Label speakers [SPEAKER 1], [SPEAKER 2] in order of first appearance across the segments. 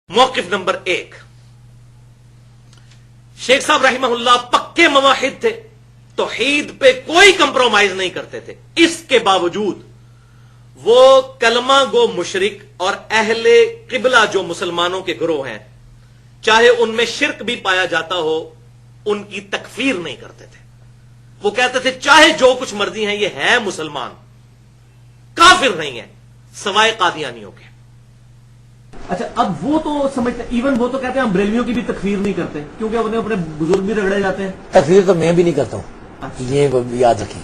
[SPEAKER 1] موقف نمبر 1، شیخ صاحب رحمہ پکے مواحد تھے، توحید پہ کوئی کمپرومائز نہیں کرتے تھے، اس کے باوجود وہ کلمہ گو مشرک اور اہل قبلہ جو مسلمانوں کے گروہ ہیں، چاہے ان میں شرک بھی پایا جاتا ہو، ان کی تکفیر نہیں کرتے تھے۔ وہ کہتے تھے چاہے جو کچھ مرضی ہیں، یہ ہے مسلمان، کافر نہیں ہے سوائے قادیانیوں کے۔
[SPEAKER 2] اچھا، اب وہ تو سمجھتے، ایون وہ تو کہتے ہیں ہم بریلویوں کی بھی تکفیر نہیں کرتے کیونکہ انہیں اپنے بزرگ بھی رگڑے جاتے ہیں۔
[SPEAKER 3] تکفیر تو میں بھی نہیں کرتا ہوں، یہ یاد رکھیں۔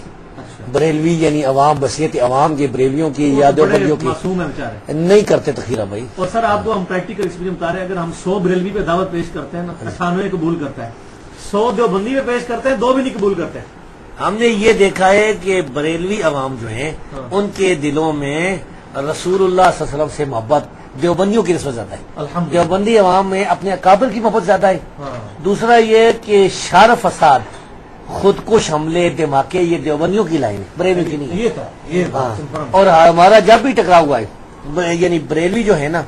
[SPEAKER 3] بریلوی یعنی عوام، بصیرت عوام کی، بریلویوں کی یا دیوبندیوں کی
[SPEAKER 2] معصوم ہے بیچارے،
[SPEAKER 3] نہیں کرتے تکفیر بھائی۔
[SPEAKER 2] اور سر آپ کو ہم پریکٹیکل ایکسپیرینس بتا رہے ہیں، اگر ہم 100 بریلوی پہ دعوت پیش کرتے ہیں نا، 98 قبول کرتا ہے، 100 دیوبندی پہ پیش کرتے ہیں، 2 بھی نہیں قبول کرتے ہیں۔
[SPEAKER 3] ہم نے یہ دیکھا ہے کہ بریلوی عوام جو ہیں ان کے دلوں میں رسول اللہ صلی اللہ علیہ وسلم سے محبت دیوبندیوں کی نسبت زیادہ ہے۔ دیوبندی عوام میں اپنے اکابر کی محبت زیادہ ہے۔ دوسرا یہ کہ شر فساد، خودکش حملے، دھماکے، یہ دیوبندیوں کی لائن ہے، بریلوی کی نہیں ہے۔ اور ہمارا جب بھی ٹکراؤ ہوا ہے، یعنی بریلوی جو ہے نا،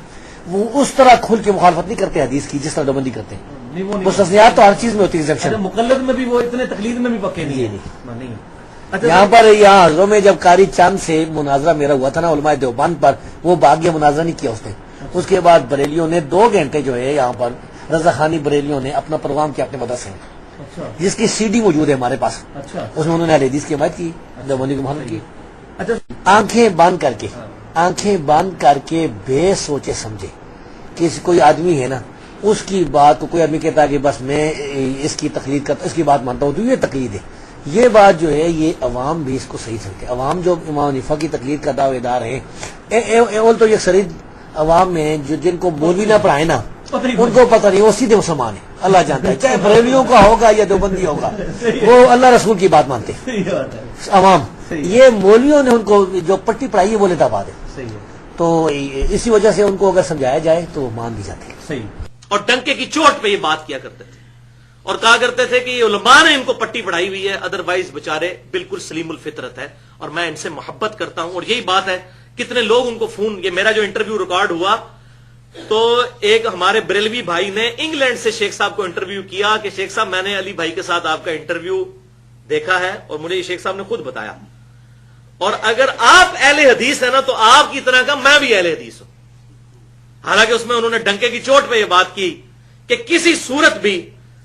[SPEAKER 3] وہ اس طرح کھل کے مخالفت نہیں کرتے حدیث کی جس طرح دیوبندی کرتے ہیں۔ مستثنیات تو ہر چیز میں ہوتی ہے، ایگزیپشن۔
[SPEAKER 2] مقلد میں بھی وہ اتنے تقلید میں بھی پکے نہیں۔
[SPEAKER 3] یہاں پر یہاں حضروں میں جب قاری چاند سے مناظرہ میرا ہوا تھا نا علماء دیوبند پر، وہ باغیہ مناظرہ نہیں کیا اس نے۔ اس کے بعد بریلیوں نے 2 گھنٹے جو ہے یہاں پر رضا خانی بریلیوں نے اپنا پروگرام کیا اپنے مدرسے میں، جس کی CD موجود ہے ہمارے پاس۔ اس میں انہوں نے حدیث کی حمایت کی، دیوبندی کی محنت کی۔ آنکھیں بند کر کے بے سوچے سمجھے کہ کوئی آدمی ہے نا، اس کی بات کو کوئی آدمی کہتا ہے کہ بس میں اس کی تقلید کرتا، اس کی بات مانتا ہوں تو یہ تقلید ہے، یہ بات جو ہے یہ عوام بھی اس کو صحیح سمجھتے۔ عوام جو امام حنیفہ کی تقلید کا دعوے دار ہیں، اول تو یہ شرید عوام میں جو جن کو مولوی نہ پڑھائے نا، ان کو پتہ نہیں، وہ سیدھے مسلمان ہیں، اللہ جانتا ہے، چاہے بریلویوں کا ہوگا یا دیوبندی ہوگا، وہ اللہ رسول کی بات مانتے ہیں۔ عوام یہ مولویوں نے ان کو جو پٹی پڑھائی ہے وہ لیتا بات ہے، تو اسی وجہ سے ان کو اگر سمجھایا جائے تو مان بھی جاتے ہیں۔
[SPEAKER 1] اور ڈنکے کی چوٹ پہ یہ بات کیا کرتے تھے اور کہا کرتے تھے کہ یہ علماء نے ان کو پٹی پڑھائی ہوئی ہے، ادروائز بےچارے بالکل سلیم الفطرت ہے اور میں ان سے محبت کرتا ہوں۔ اور یہی بات ہے، کتنے لوگ ان کو فون، یہ میرا جو انٹرویو ریکارڈ ہوا تو ایک ہمارے بریلوی بھائی نے انگلینڈ سے شیخ صاحب کو انٹرویو کیا کہ شیخ صاحب میں نے علی بھائی کے ساتھ آپ کا انٹرویو دیکھا ہے اور مجھے یہ شیخ صاحب نے خود بتایا، اور اگر آپ اہل حدیث ہیں نا تو آپ کی طرح کا میں بھی اہل حدیث ہوں۔ حالانکہ اس میں انہوں نے ڈنکے کی چوٹ پہ یہ بات کی کہ کسی صورت بھی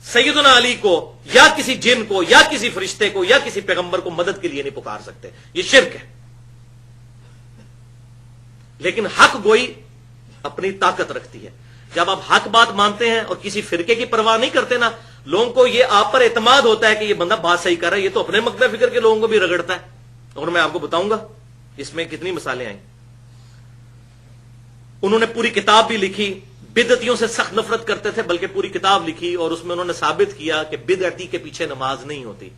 [SPEAKER 1] سیدنا علی کو یا کسی جن کو یا کسی فرشتے کو یا کسی پیغمبر کو مدد کے لیے نہیں پکار سکتے، یہ شرک ہے۔ لیکن حق گوئی اپنی طاقت رکھتی ہے۔ جب آپ حق بات مانتے ہیں اور کسی فرقے کی پرواہ نہیں کرتے نا، لوگوں کو یہ آپ پر اعتماد ہوتا ہے کہ یہ بندہ بات صحیح کر رہا ہے، یہ تو اپنے مقبہ فکر کے لوگوں کو بھی رگڑتا ہے۔ اور میں آپ کو بتاؤں گا اس میں کتنی مثالیں آئیں۔ انہوں نے پوری کتاب بھی لکھی، بدعتیوں سے سخت نفرت کرتے تھے، بلکہ پوری کتاب لکھی اور اس میں انہوں نے ثابت کیا کہ بدعتی کے پیچھے نماز نہیں ہوتی۔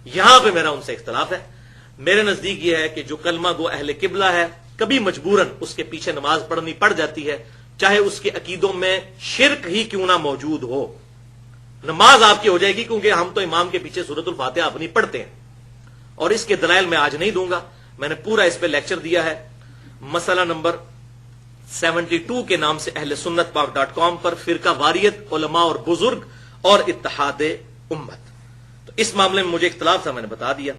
[SPEAKER 1] یہاں پہ میرا ان سے اختلاف ہے۔ میرے نزدیک یہ ہے کہ جو کلمہ گو اہل قبلہ ہے، کبھی مجبوراً اس کے پیچھے نماز پڑھنی پڑ جاتی ہے، چاہے اس کے عقیدوں میں شرک ہی کیوں نہ موجود ہو، نماز آپ کی ہو جائے گی، کیونکہ ہم تو امام کے پیچھے سورۃ الفاتحہ اپنی پڑھتے ہیں۔ اور اس کے دلائل میں آج نہیں دوں گا، میں نے پورا اس پہ لیکچر دیا ہے، مسئلہ نمبر 72 کے نام سے اہل سنت پاک.com پر، فرقہ واریت، علماء اور بزرگ اور اتحاد امت۔ تو اس معاملے میں مجھے اختلاف تھا، میں نے بتا دیا۔